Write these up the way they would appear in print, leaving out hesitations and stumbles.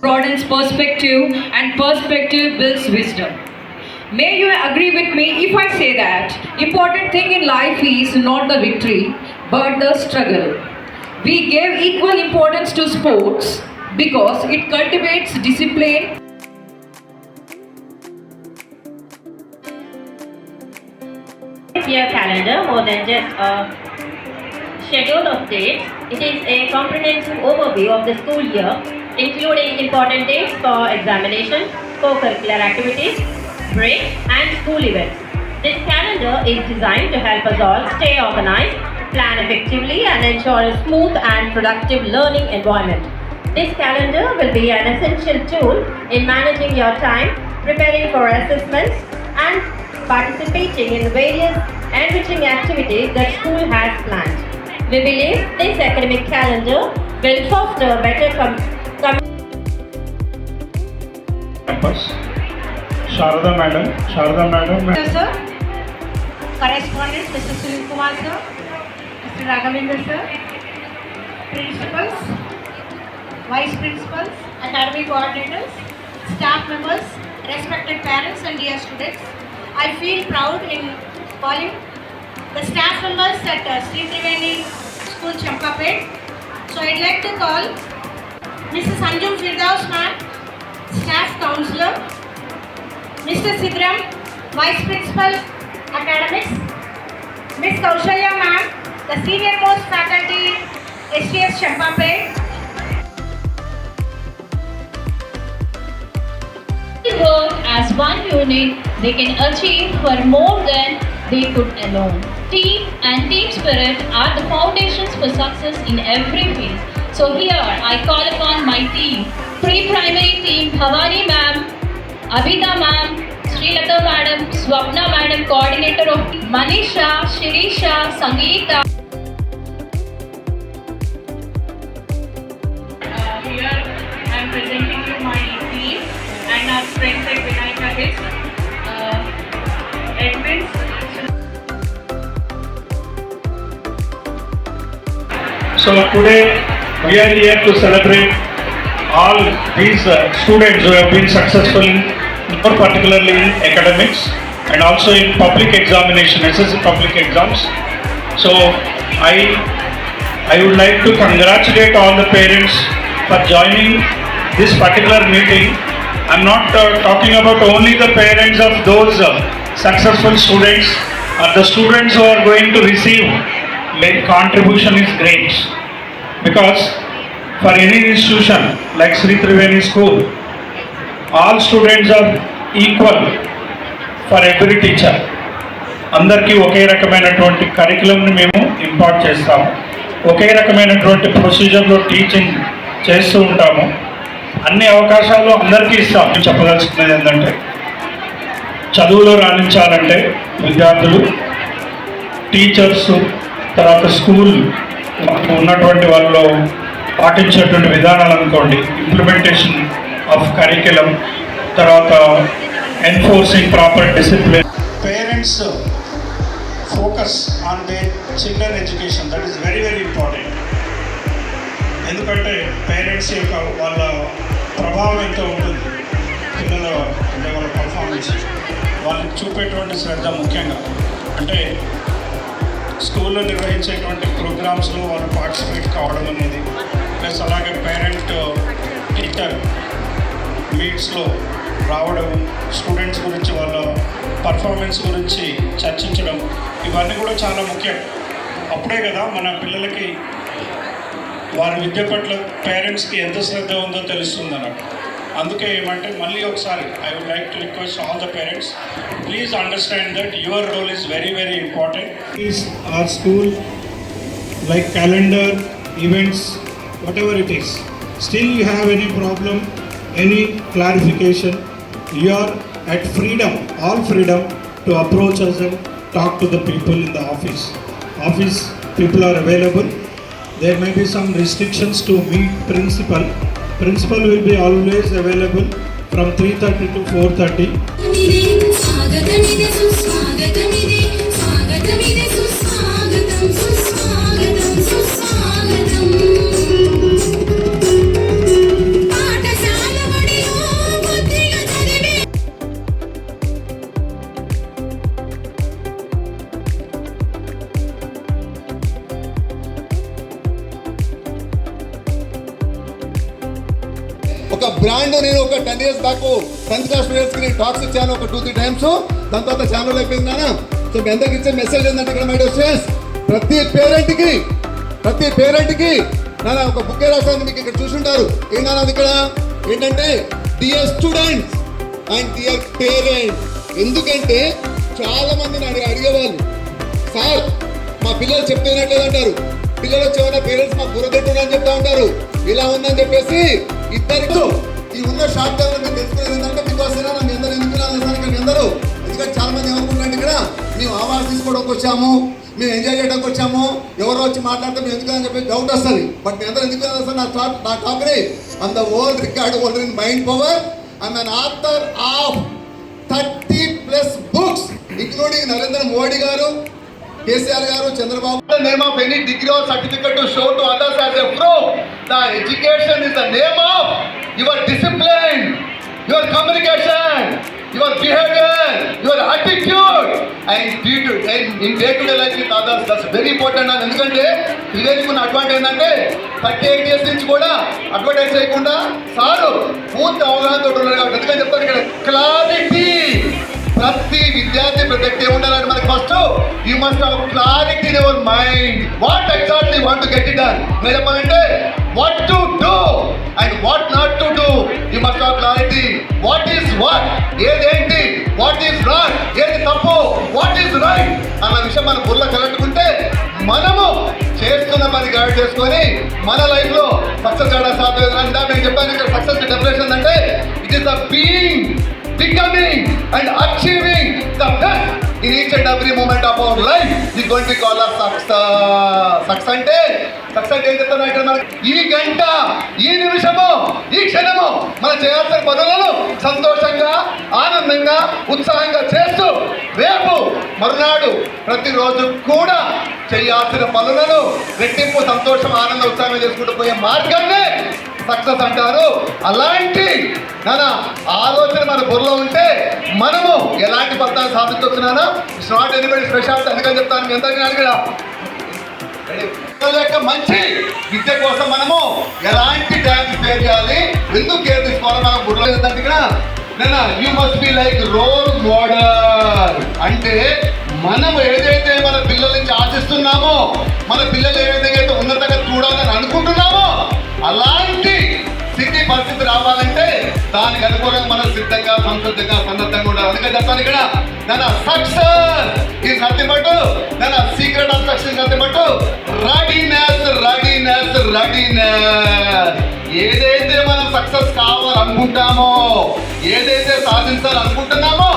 broadens perspective, and perspective builds wisdom. May you agree with me if I say that important thing in life is not the victory but the struggle. We gave equal importance to sports because it cultivates discipline. Year calendar more than just a schedule of dates. It is a comprehensive overview of the school year, including important dates for examination, co-curricular activities, breaks, and school events. This calendar is designed to help us all stay organized, plan effectively, and ensure a smooth and productive learning environment. This calendar will be an essential tool in managing your time, preparing for assessments, and participating in various enriching activities that school has planned. We believe this academic calendar will foster better campus. Sharada Madam. Hello, sir. Correspondent, Mr. Sunil Kumar, sir. Mr. Raghavendra, sir. Principals, Vice Principals, Academic Coordinators, staff members, respected parents and dear students. I feel proud in calling the staff members at Sri Triveni School, Champapet. So I'd like to call Mrs. Anjum Firdaus ma'am, Staff Counselor, Mr. Sidram, Vice Principal, Academics, Miss Kaushalya ma'am, the senior most faculty, STS Champapet. Work as one unit, they can achieve for more than they could alone. Team and team spirit are the foundations for success in every field. So here I call upon my team, pre-primary team, Bhavani ma'am, Abhida ma'am, Srilata madam, Swapna madam, coordinator of Manisha, Shirisha, Sangeeta. Here I am presenting you my team and our friends like Vinayaka Hits, Edmonds. So today we are here to celebrate all these students who have been successful in, more particularly in academics and also in public examination, SSC public exams. So I would like to congratulate all the parents for joining this particular meeting. I'm not talking about only the parents of those successful students or the students who are going to receive late contribution is great, because for any institution like Sri Triveni School, all students are equal for every teacher. అందరికీ ఒకే రకమైనటువంటి కరికులంని మేము impart చేస్తాము, ఒకే రకమైనటువంటి ప్రొసీజర్లో teaching చేస్తూ ఉంటాము, అన్ని అవకాశాలు అందరికీ ఇస్తాం. చెప్పదలుచుకున్నది ఏంటంటే, చదువులో రాణించాలంటే విద్యార్థులు, టీచర్స్, తర్వాత స్కూల్ ఉన్నటువంటి వాళ్ళు పాటించేటువంటి విధానాలు అనుకోండి, ఇంప్లిమెంటేషన్ ఆఫ్ కరికులం, తర్వాత enforcing proper discipline. Parents focus on their children education, that is very very important. ఎందుకంటే పేరెంట్స్ యొక్క వాళ్ళ ప్రభావం ఎంతో ఉంటుంది పిల్లల అంటే వాళ్ళ పర్ఫార్మెన్స్, వాళ్ళకి చూపేటువంటి శ్రద్ధ ముఖ్యంగా. అంటే స్కూల్లో నిర్వహించేటువంటి ప్రోగ్రామ్స్లో వాళ్ళు పార్టిసిపేట్ కావడం అనేది, ప్లస్ అలాగే పేరెంట్ టీచర్ మీట్స్లో రావడం, స్టూడెంట్స్ గురించి వాళ్ళ పర్ఫార్మెన్స్ గురించి చర్చించడం, ఇవన్నీ కూడా చాలా ముఖ్యం. అప్పుడే కదా మన పిల్లలకి వారి విద్య పట్ల పేరెంట్స్కి ఎంత శ్రద్ధ ఉందో తెలుస్తుంది అన్నట్టు. అందుకే ఏమంటే మళ్ళీ ఒకసారి I would like to request all the parents, please understand that your role is very very important. Is our school like calendar, events, whatever it is, still you have any problem, any clarification, you are at freedom, all freedom to approach us and talk to the people in the office. Office people are available. There may be some restrictions to meet principal. Principal will be always available from 3:30 to 4:30. పాఠశాల ఒక brand నేను ఒక 10 years back 10th class స్టూడెంట్స్కి నేను talks ఇచ్చాను ఒక 2-3 times. దాని తర్వాత ఛానల్ అయిపోయిందా. సో మీ అందరికి ఇచ్చే మెసేజ్ ఏంటంటే ఇక్కడ మై డియర్ స్టూడెంట్స్, ప్రతి పేరెంట్కి నాన్న ఒక బుక్ రాసాను, మీకు ఇక్కడ చూసుంటారు. ఏంటన్నది ఇక్కడ ఏంటంటే dear students and dear parents. ఎందుకంటే చాలా మంది అడిగేవాళ్ళు, సార్ మా పిల్లలు చెప్తున్నట్లేదంటారు, పిల్లలు వచ్చేవాళ్ళ పేరెంట్స్ మా బుర్ర తింటున్నా అని చెప్తా ఉంటారు. ఇలా ఉందని చెప్పేసి ఇద్దరు ఈ ఉన్న షార్ట్ టర్మ్ మీరు తెలుసుకునేది ఏంటంటే బికాస్ మీ అందరూ ఎందుకు మీ అందరూ, ఎందుకంటే చాలా మంది ఏమనుకుంటున్నారు ఇక్కడ మేము ఆవాస్ తీసుకోవడానికి వచ్చాము, మేము ఎంజాయ్ చేయడానికి వచ్చాము, ఎవరో వచ్చి మాట్లాడితే మేము ఎందుకని చెప్పి డౌట్ వస్తుంది. బట్ మీ అందరూ ఎందుకు వస్తుంది నా టాక్ని on the world record holder in mind power. I'm an author of 30+ books including Narendra Modi garu, KCR garu, Chandrababu. Name of any degree or certificate to show to others as a proof. The education is the name of your discipline, your communication, your behaviour, your attitude and in day-to-day life with others. That's very important. And ఎందుకంటే వివేక్ ఉన్న advantage ఏంటంటే 38 years నుంచి కూడా advertise చేయకుండా sir పూర్తి అవగాహనతో ఉన్నారు కాబట్టి ఎందుకని చెప్తాను ఇక్కడ క్లారిటీ. ప్రతి విద్యార్థి ప్రతి ఉండాలంటే మనకి first you must have clarity in your mind. What exactly want to get it done. మీరు చెప్పాలంటే what to do and what not to do. You must have clarity. What is what, ఏదేంటి, what is wrong, ఏది తప్పు, what is right అన్న విషయం మన బుర్ర కలట్టుకుంటే మనము చేస్తున్న పని గైడ్ చేసుకొని మన లైఫ్ లో సక్సెస్ చేయడం సాధ్యం. అంటే నేను చెప్పాను ఇక్కడ సక్సెస్ డెఫినేషన్ అంటే it is the being, becoming and achieving the best in each and every moment of our life is going to be called as success. Success ఏం చెప్తున్నా ఇక్కడ మనకి ఈ గంట, ఈ నిమిషము, ఈ క్షణము మనం చేయాల్సిన పనులను సంతోషంగా, ఆనందంగా, ఉత్సాహంగా చేస్తూ రేపు మరునాడు ప్రతిరోజు కూడా చేయాల్సిన పనులను రెట్టింపు సంతోషం, ఆనందం, ఉత్సాహంగా చేసుకుంటూ పోయే మార్గాన్ని సక్సెస్ అంటారు. అలాంటి ఆలోచన మన బుర్రలో ఉంటే మనము ఎలాంటి ఫలితాలు సాధించుతున్నానో ఇట్స్ నాట్ ఎనీబడి స్పెషాలిటీ. అందుకని చెప్తాను మీ అందరికీ కూడా మంచి విద్య కోసం మనము ఎలాంటి టైం స్పేర్ చేయాలి, ఎందుకు కేర్ తీసుకోవాలి మన బుర్రలో ఏంటంటే ఇక్కడ you must be like role model. అంటే మనం ఏదైతే మన పిల్లల నుంచి ఆశిస్తున్నామో, మన పిల్లలు ఏ విధంగా అయితే ఉన్నతంగా చూడాలని అనుకుంటున్నామో అలాంటి స్థితి పరిస్థితి రావాలంటే దానికి అనుకూలంగా మనం సిద్ధంగా, సంసిద్ధంగా, సన్నద్ధంగా ఉండాలి. అందుకని చెప్తాను ఇక్కడ success is nothing but secret of success nothing but readiness. ఏదైతే మనం సక్సెస్ కావాలనుకుంటామో, ఏదైతే సాధించాలనుకుంటున్నామో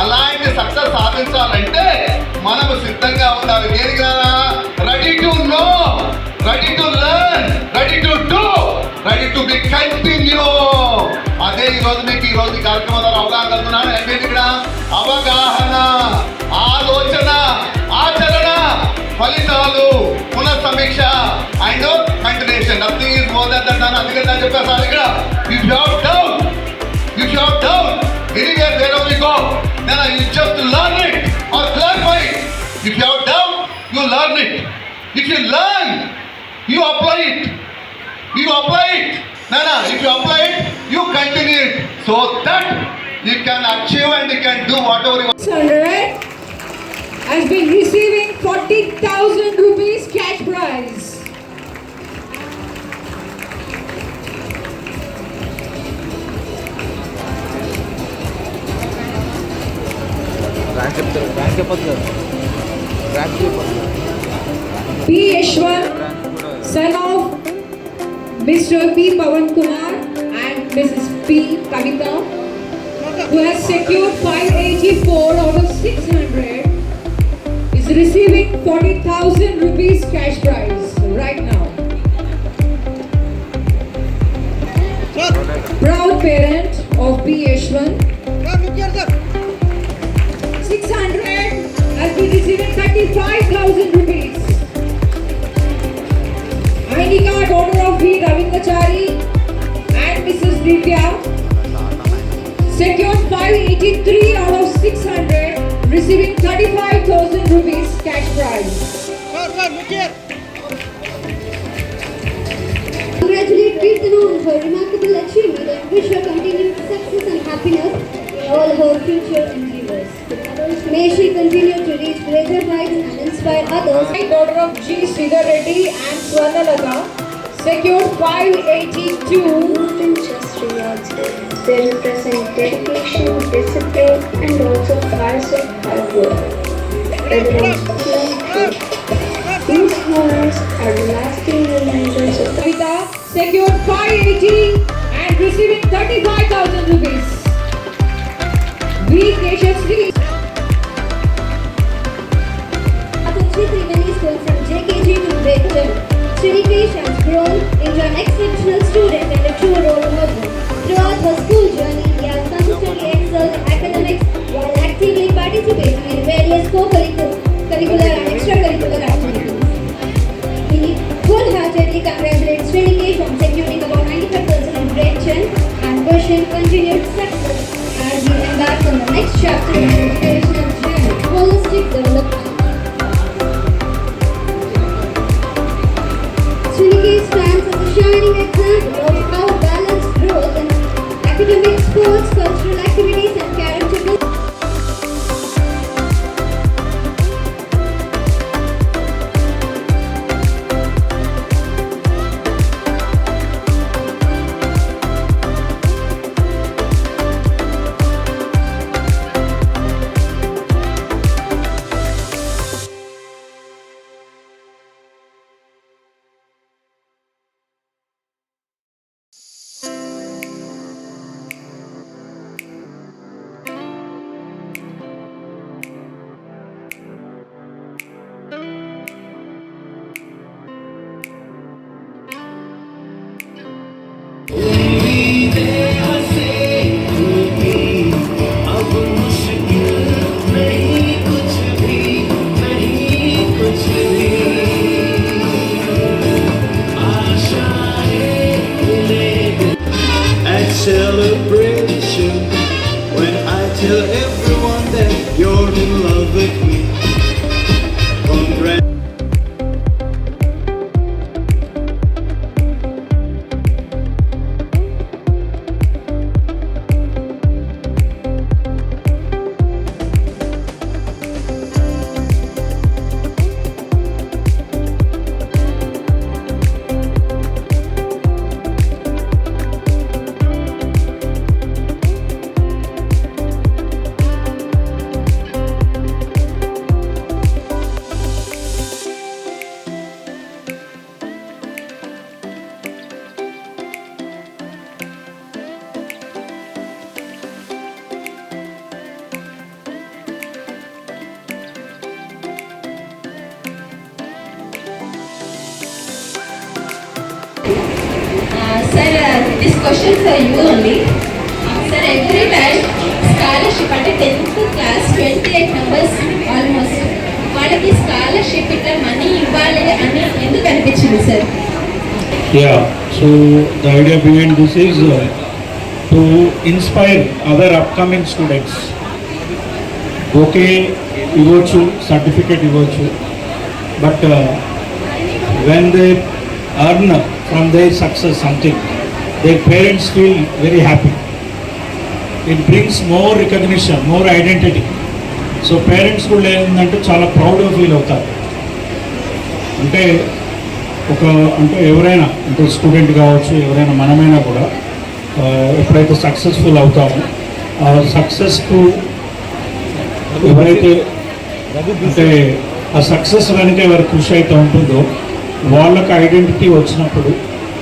అలాంటి సక్సెస్ సాధించాలంటే మనము సిద్ధంగా ఉండాలి. దేనికి ready to know, ready to learn, ready to do, ready to be continue. అదే ఈరోజు మీకు ఈరోజు కార్యక్రమం ద్వారా అవగాహన కలుగుతున్నాను. అంటే ఇక్కడ అవగాహన, ఆలోచన, ఆచరణ, ఫలితాలు, పునఃసమీక్ష and continuation. Nothing is more than that. అందుకని చెప్పేసాను ఇక్కడ if you have doubt anywhere wherever you go, then you just learn it or clarify it. If you have doubt, you learn it. If you learn, you apply it. If you apply it, you continue it, so that you can achieve and you can do whatever you want. 600 has been receiving 40,000 rupees cash prize. P. Yashwant, son of Mr. P. Pawan Kumar and Mrs. P. Kavita, who has secured 584 out of 600, is receiving 40,000 rupees cash prize right now. Proud parent of P. Yashwant. 600 has been receiving 35,000 rupees. ID card owner of V. Ravindachari and Mrs. Divya secured 583 out of 600, receiving 35,000 rupees cash prize. Congratulate Kirtana on her remarkable achievement. wish her continued success and happiness in all her future endeavors. May she continue to reach greater heights and inspire others. Daughter of G. Sridhar Reddy and Swarnalata secured 582. More than just rewards, they represent dedication, discipline, and also hours of hard work. These honors are lasting reminders of the Kavita secured 580 and receiving 35,000 rupees. V. Keshasri Atanshi Triveni School from JKG to Grade 2. Srinikesh has grown into an exceptional student and a true role model. Throughout her school journey, he has consistently excelled in academics while actively participating in various co-curricular and extracurricular activities. He wholeheartedly congratulates Srinikesh on securing about 95% in Grade 10 and wishing continued success as he embarks on the next chapter of his educational journey, holistic development. Srinikesh stands as a shining example of how balanced growth in academic, sports, cultural activities and character building. Celebration when I tell everyone that you're in love with me. Congrats. Sir, this question for you only. Sir, every time scholarship అంటే 10th class 28 numbers almost వాళ్ళకి scholarship ఇట్లా money ఇవ్వాలి అని ఎందుకు అనిపించింది sir? Yeah, so the idea behind this is to inspire other upcoming students. Okay, ఇవ్వచ్చు, certificate ఇవ్వచ్చు, but when they earn from their success something, their parents feel very happy. It brings more recognition, more identity. So parents కూడా ఏంటంటే చాలా ప్రౌడ్గా feel అవుతారు. అంటే ఎవరైనా అంటే స్టూడెంట్ కావచ్చు, ఎవరైనా మనమైనా కూడా ఎప్పుడైతే సక్సెస్ఫుల్ అవుతామో ఆ సక్సెస్కు ఎవరైతే అంటే ఆ సక్సెస్ వెనుక ఎవరు కృషి అయితే ఉంటుందో వాళ్ళకి ఐడెంటిటీ వచ్చినప్పుడు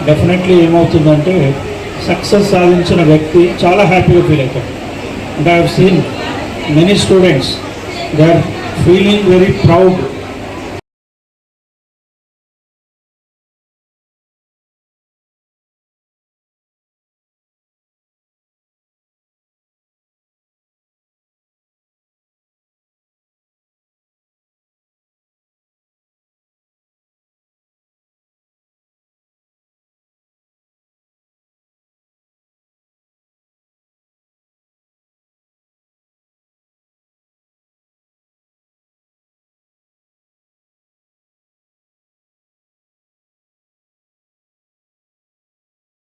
డెఫినెట్లీ ఏమవుతుందంటే సక్సెస్ సాధించిన వ్యక్తి చాలా హ్యాపీగా ఫీల్ అవుతాడు. అంటే I have seen many students they are feeling very proud